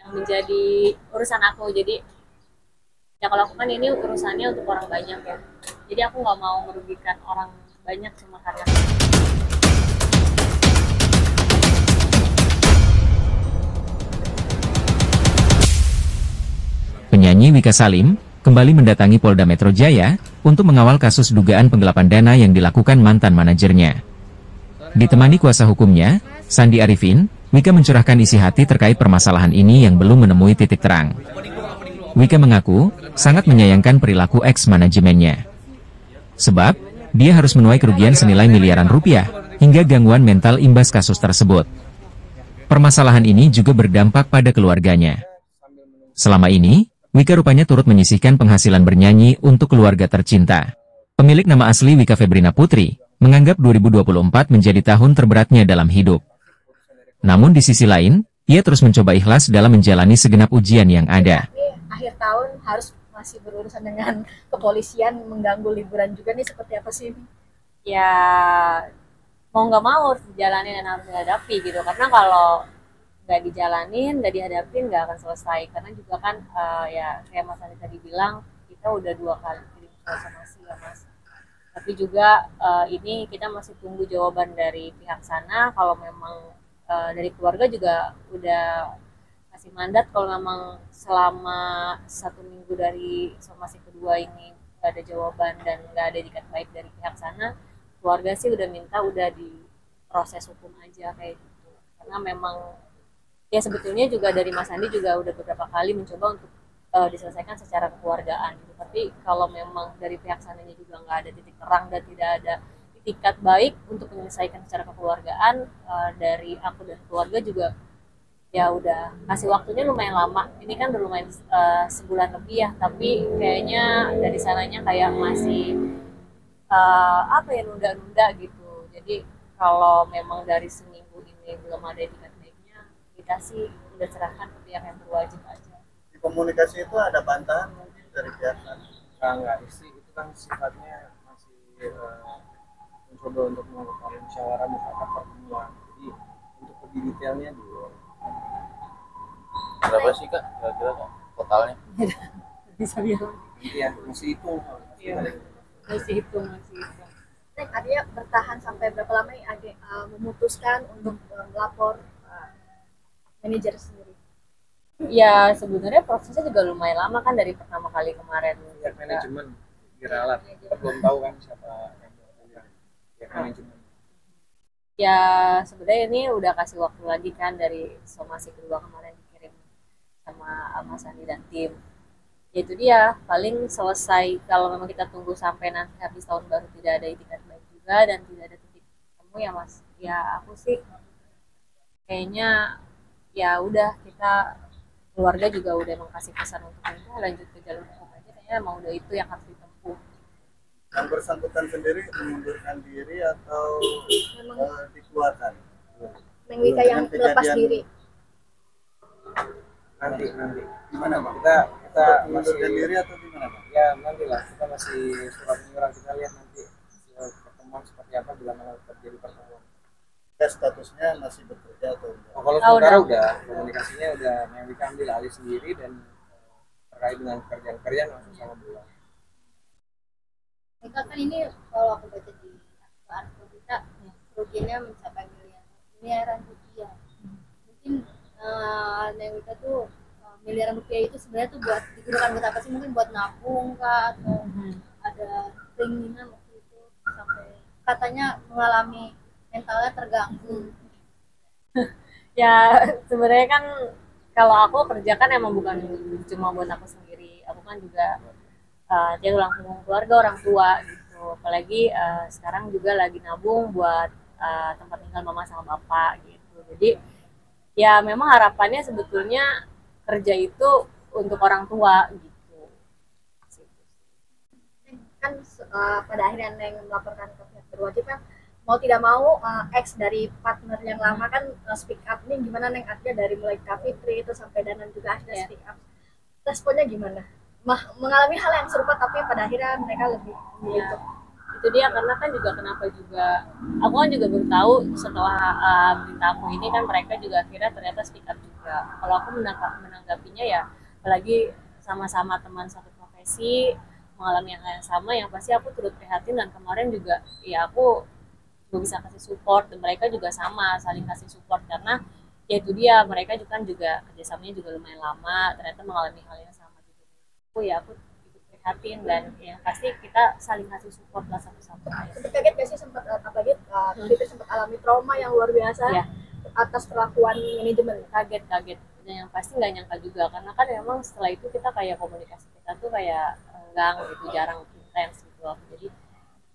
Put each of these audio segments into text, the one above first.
yang menjadi urusan aku. Jadi ya kalau aku kan ini urusannya untuk orang banyak ya. Jadi aku nggak mau merugikan orang banyak cuma karena. Penyanyi Wika Salim kembali mendatangi Polda Metro Jaya untuk mengawal kasus dugaan penggelapan dana yang dilakukan mantan manajernya. Ditemani kuasa hukumnya, Sandi Arifin, Wika mencurahkan isi hati terkait permasalahan ini yang belum menemui titik terang. Wika mengaku sangat menyayangkan perilaku ex-manajemennya. Sebab, dia harus menuai kerugian senilai miliaran rupiah hingga gangguan mental imbas kasus tersebut. Permasalahan ini juga berdampak pada keluarganya. Selama ini, Wika rupanya turut menyisihkan penghasilan bernyanyi untuk keluarga tercinta. Pemilik nama asli Wika Febrina Putri menganggap 2024 menjadi tahun terberatnya dalam hidup. Namun di sisi lain, ia terus mencoba ikhlas dalam menjalani segenap ujian yang ada. Akhir tahun harus masih berurusan dengan kepolisian, mengganggu liburan juga nih, seperti apa sih? Ya mau nggak mau harus dijalani dan harus dihadapi gitu. Karena kalau nggak dijalanin, nggak dihadapin, nggak akan selesai. Karena juga kan ya kayak Mas Andi tadi bilang, kita udah 2 kali kirim surat somasi ya Mas. Tapi juga ini kita masih tunggu jawaban dari pihak sana. Kalau memang dari keluarga juga udah kasih mandat kalau memang selama 1 minggu dari somasi kedua ini nggak ada jawaban dan nggak ada itikat baik dari pihak sana, keluarga sih udah minta udah diproses hukum aja kayak gitu. Karena memang ya sebetulnya juga dari Mas Andi juga udah beberapa kali mencoba untuk diselesaikan secara kekeluargaan gitu. Tapi kalau memang dari pihak sananya juga nggak ada titik terang dan tidak ada itikat baik untuk menyelesaikan secara kekeluargaan, dari aku dan keluarga juga ya udah kasih waktunya lumayan lama. Ini kan udah lumayan sebulan lebih ya, tapi kayaknya dari sananya kayak masih apa ya, nunda-nunda gitu. Jadi kalau memang dari seminggu ini belum ada itikat baiknya, kita sih udah serahkan ke pihak yang berwajib aja. Di komunikasi itu ada bantahan mungkin dari pihak sana? Enggak sih, itu kan sifatnya masih mencoba untuk melakukan musyawarah mufakat pertemuan. Jadi untuk lebih detailnya dulu. Berapa sih Kak kira-kira Kak totalnya? Bisa bilang. Iya, masih hitung. Iya. Masih hitung. Neng, artinya bertahan sampai berapa lama nih Ade memutuskan untuk melapor manajer sendiri? Ya sebenarnya prosesnya juga lumayan lama kan dari pertama kali kemarin. Pihak manajemen diralat. Kita belum tahu kan siapa yang bilang. Pihak manajemen. Ya sebenarnya ini udah kasih waktu lagi kan dari somasi kedua kemarin dikirim sama Mas Andi dan tim. Ya itu dia, paling selesai kalau memang kita tunggu sampai nanti habis tahun baru tidak ada itikat baik juga dan tidak ada titik temu ya Mas. Ya aku sih kayaknya ya udah, kita keluarga juga udah emang kasih pesan untuk kita lanjut ke jalur hukum aja, kayaknya emang udah itu yang harus ditempuh. Yang bersangkutan sendiri mengundurkan diri atau dikeluarkan? Neng Wika yang melepas diri. Nanti. Gimana Bang? Kita mengundurkan masih diri atau gimana Bang? ya nanti lah, kita masih surat menyurat, kita lihat nanti pertemuan seperti apa bila mana terjadi pertemuan. Statusnya masih bekerja atau enggak? Kalau sementara udah komunikasinya udah Neng Wika ambil alih sendiri dan terkait dengan pekerjaan langsung sama beliau. Wika kan ini kalau aku baca di artikel kita kerugiannya mencapai miliaran rupiah. Mungkin Neng Wika tuh miliaran rupiah itu sebenarnya tuh buat digunakan buat apa sih? Mungkin buat nabung kah, atau ada keinginan waktu itu sampai katanya mengalami mentalnya terganggu. Ya sebenarnya kan kalau aku kerja kan emang bukan cuma buat aku sendiri, aku kan juga dia tulang punggung keluarga, orang tua gitu. Apalagi sekarang juga lagi nabung buat tempat tinggal mama sama bapak gitu. Jadi ya memang harapannya sebetulnya kerja itu untuk orang tua gitu. Kan pada akhirnya Neng melaporkan ke pihak berwajib kan, mau tidak mau ex dari partner yang lama kan speak up nih, gimana Neng, artinya dari mulai Kak Fitri itu sampai Danan juga akhirnya speak up. Responnya gimana? Mengalami hal yang serupa tapi pada akhirnya mereka lebih memilih untuk itu dia, karena kan juga kenapa juga aku kan juga baru tahu setelah berita aku ini kan mereka juga akhirnya ternyata speak up juga. Kalau aku menanggapinya ya, apalagi sama-sama teman satu profesi mengalami yang sama, yang pasti aku turut prihatin. Dan kemarin juga ya aku gue bisa kasih support, dan mereka juga sama saling kasih support, karena ya itu dia, mereka juga kan juga kerjasamanya juga lumayan lama, ternyata mengalami hal yang sama juga. Aku ikut prihatin, dan yang pasti kita saling kasih support lah satu sama lain. Sempat kaget gak sih, sempat apalagi kita sempat alami trauma yang luar biasa Ya, atas perlakuan manajemen. kaget. Dan yang pasti nggak nyangka juga, karena kan memang setelah itu kita kayak komunikasi kita tuh kayak renggang gitu, jarang intens gitu loh. Jadi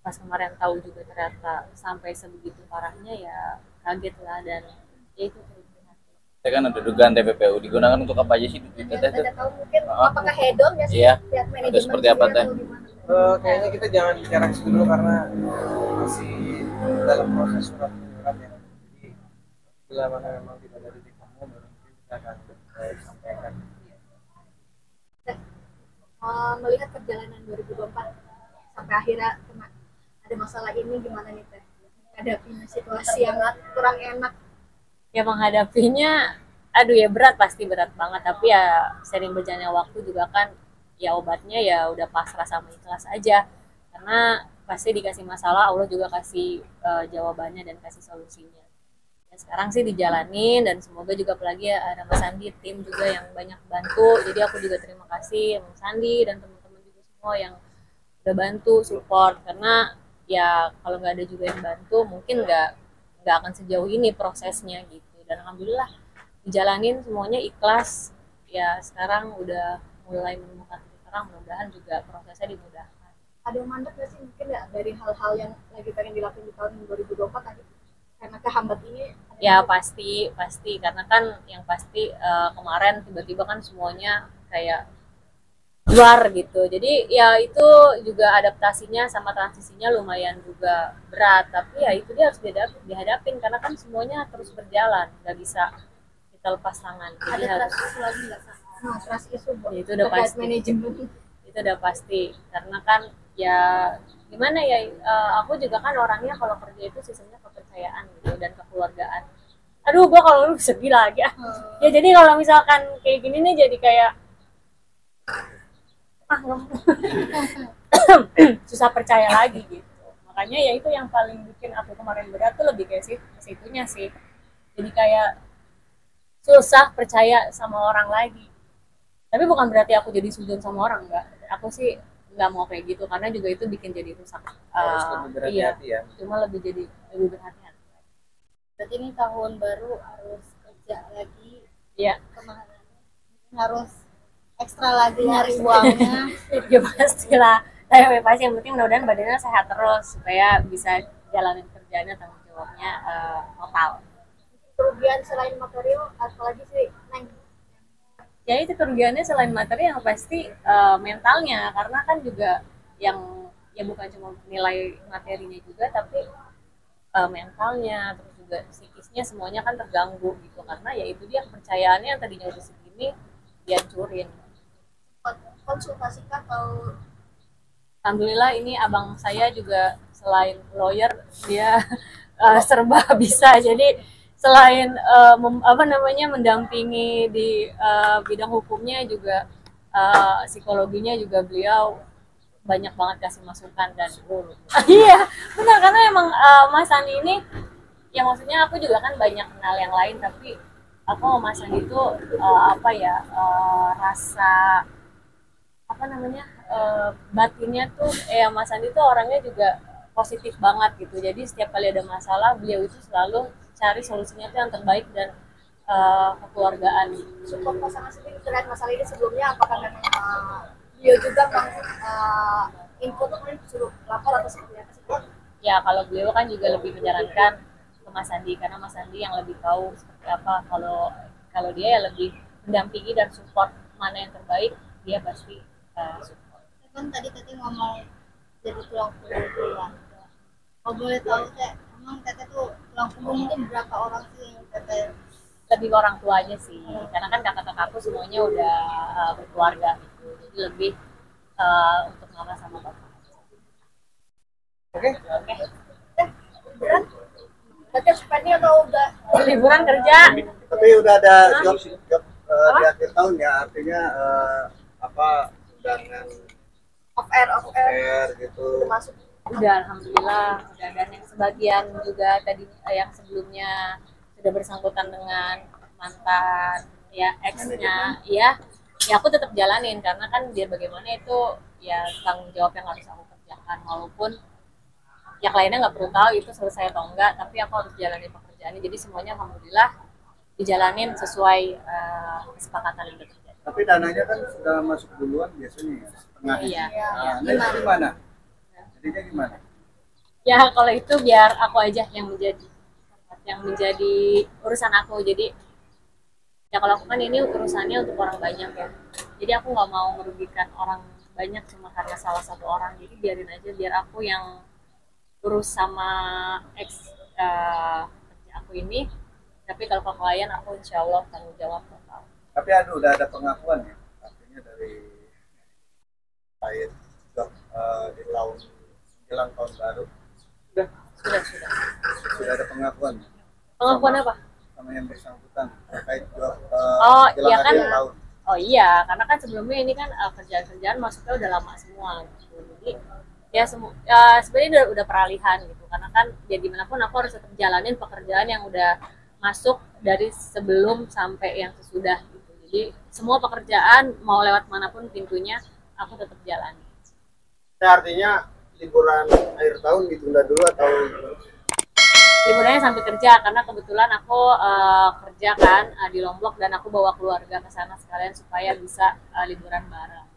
pas kemarin tahu juga ternyata sampai sebegitu parahnya, ya kaget lah. Dan ya itu turut prihatin. Kita kan ada dugaan TPPU digunakan untuk apa aja sih duit kita itu? Tidak tahu mungkin apakah hedon ya sih, Iya. pihak Atau manajemen seperti apa, sendiri Teh? atau gimana? Kayaknya kita jangan bicara ke situ dulu karena masih dalam proses surat menyurat ya. Jadi bila mana memang tidak ada titik temu, baru mungkin kita akan sampaikan. Melihat perjalanan 2024 sampai akhirnya kena ada masalah ini, gimana nih Teh? Hadapinya situasi yang kurang enak. Ya menghadapinya, aduh ya berat, pasti berat banget. Tapi ya sering berjalannya waktu juga kan, ya obatnya ya udah pasrah sama ikhlas aja. Karena pasti dikasih masalah, Allah juga kasih jawabannya dan kasih solusinya. Ya sekarang sih dijalanin, dan semoga juga apalagi ya ada Mas Sandi, tim juga yang banyak bantu. Jadi aku juga terima kasih Mas Sandi dan teman-teman juga semua yang udah bantu support, karena ya kalau nggak ada juga yang bantu mungkin nggak akan sejauh ini prosesnya gitu. Dan alhamdulillah dijalanin semuanya ikhlas. Ya sekarang udah mulai menemukan titik terang, mudah-mudahan juga prosesnya dimudahkan. Ada yang mandek gak sih mungkin ya dari hal-hal yang lagi pengen dilakukan di tahun 2024 tadi? Karena kehambat ini Ya pasti karena kan yang pasti kemarin tiba-tiba kan semuanya kayak luar gitu. Jadi ya itu juga adaptasinya sama transisinya lumayan juga berat, tapi ya itu dia harus dihadapin karena kan semuanya terus berjalan, nggak bisa kita lepas tangan. Jadi ada harus, trust lagi nggak sih? Nah, trust isu ya, itu udah terkait pasti. manajemen. Itu udah pasti, karena kan ya gimana ya, aku juga kan orangnya kalau kerja itu sistemnya kepercayaan gitu dan kekeluargaan. Aduh, gua kalau lu sedih lagi ah. Ya jadi kalau misalkan kayak gini nih jadi kayak susah percaya lagi gitu. Makanya ya itu yang paling bikin aku kemarin berat tuh lebih kayak situnya sih. Jadi kayak susah percaya sama orang lagi. Tapi bukan berarti aku jadi sujud sama orang, enggak. Aku sih nggak mau kayak gitu, karena juga itu bikin jadi rusak. Harus lebih berhati-hati ya. Cuma lebih berhati-hati. Berarti ini tahun baru harus kerja lagi, Iya. kemana harus ekstra lagi nyari uangnya. Ya pastilah. Tapi pasti yang penting mudah-mudahan badannya sehat terus supaya bisa jalanin kerjaannya, tanggung jawabnya total. Kerugian selain material apalagi sih, Neng? Ya itu kerugiannya selain materi yang pasti mentalnya, karena kan juga yang ya bukan cuma nilai materinya juga, tapi mentalnya, terus juga psikisnya semuanya kan terganggu gitu, karena ya itu dia kepercayaannya yang tadinya udah segini dihancurin. Konsultasikah atau Alhamdulillah ini abang saya juga selain lawyer dia serba bisa, jadi selain mendampingi di bidang hukumnya juga psikologinya juga beliau banyak banget kasih masukan. Dan iya benar, karena emang Mas Sandi ini ya maksudnya aku juga kan banyak kenal yang lain, tapi aku sama Mas Sandi itu rasa batinnya tuh Mas Sandi tuh orangnya juga positif banget gitu. Jadi setiap kali ada masalah beliau itu selalu cari solusinya tuh yang terbaik dan kekeluargaan. support pasangan sendiri terkait masalah ini sebelumnya, apakah memang beliau juga input suruh lapor atau seperti apa sih? Ya kalau beliau kan juga lebih menyarankan ke Mas Sandi, karena Mas Sandi yang lebih tahu seperti apa. Kalau dia ya lebih mendampingi dan support mana yang terbaik, dia pasti support. Kan tadi ngomong jadi tulang punggung keluarga. Kalau boleh tahu Teh, emang Teteh tuh tulang punggung mungkin berapa orang sih yang Teteh? Lebih ke orang tuanya sih, karena kan kakak-kakakku semuanya udah berkeluarga gitu, jadi lebih untuk mama sama bapak. Oke. Berarti Spani atau udah Liburan kerja. Tapi udah ada job di akhir tahun ya, artinya undangan off air air gitu. udah masuk? Udah, alhamdulillah udah, dan yang sebagian juga tadi yang sebelumnya sudah bersangkutan dengan mantan ya ex-nya, ya aku tetap jalanin karena kan biar bagaimana itu ya tanggung jawab yang harus aku kerjakan, walaupun yang lainnya nggak perlu tahu itu selesai atau enggak, tapi aku harus jalanin pekerjaannya. Jadi semuanya alhamdulillah dijalanin sesuai kesepakatan yang udah terjadi. Tapi dananya kan sudah masuk duluan biasanya ya, setengah. Iya. Nah, itu gimana? Jadinya gimana? Ya kalau itu biar aku aja yang menjadi urusan aku. Jadi ya kalau aku kan ini urusannya untuk orang banyak ya. Jadi aku nggak mau merugikan orang banyak cuma karena salah satu orang. Jadi biarin aja, biar aku yang urus sama ex kerja aku ini. Tapi kalau ke klien aku insya Allah tanggung jawab total. Tapi udah ada pengakuan ya, artinya dari klien job di tahun menjelang tahun baru Sudah. ada pengakuan. Pengakuan apa? Sama yang bersangkutan terkait job Oh menjelang iya kan. akhir tahun. Oh iya, karena kan sebelumnya ini kan kerjaan-kerjaan masuknya udah lama semua gitu. Jadi ya sebenarnya udah peralihan gitu. Karena kan ya dimanapun aku harus tetap jalanin pekerjaan yang udah masuk dari sebelum sampai yang sesudah gitu. Jadi semua pekerjaan mau lewat manapun pintunya aku tetap jalani. Artinya liburan akhir tahun ditunda dulu atau Liburannya sampai kerja karena kebetulan aku kerja kan di Lombok dan aku bawa keluarga ke sana sekalian supaya bisa liburan bareng.